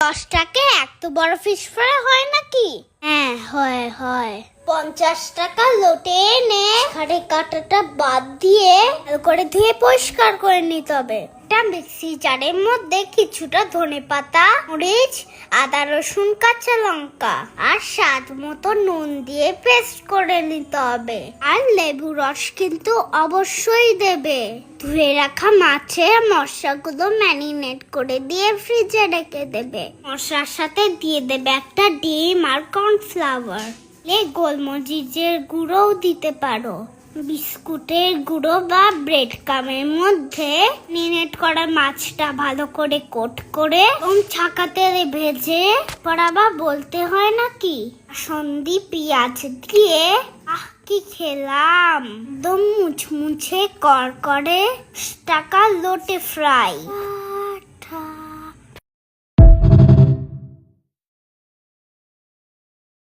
10 টাকায় এত বড় ফিশ ফ্রাই হয় নাকি? হ্যাঁ হয়। 50 টাকা লোটে এনে খাড়ে কাঁটাটা বাদ দিয়ে ভালো করে ধুয়ে পরিষ্কার করে নিতে হবে। একটা মিক্সি জারের মধ্যে কিছুটা ধনেপাতা, মরিচ, আদা, রসুন, কাঁচা লঙ্কা আর স্বাদ মতো নুন দিয়ে পেস্ট করে নিতে হবে। আর লেবু রস কিন্তু অবশ্যই দেবে। ধুয়ে রাখা মাছের মশলাগুলো ম্যারিনেট করে দিয়ে ফ্রিজে রেখে দেবে। মশলার সাথে দিয়ে দেবে একটা ডিম আর কর্নফ্লাওয়ার। গোলমরিচের গুঁড়োও দিতে পারো। বিস্কুটের গুঁড়ো বা ব্রেড ক্রামের মধ্যে ম্যারিনেট করা মাছটা ভালো করে কোট করে এবং ছাকা তেলে ভেজে পরাবা বলতে হয় নাকি? সন্ধি পেঁয়াজ দিয়ে কি খেলাম, একদম মুচমুচে করকরে টাকা লোটে ফ্রাই।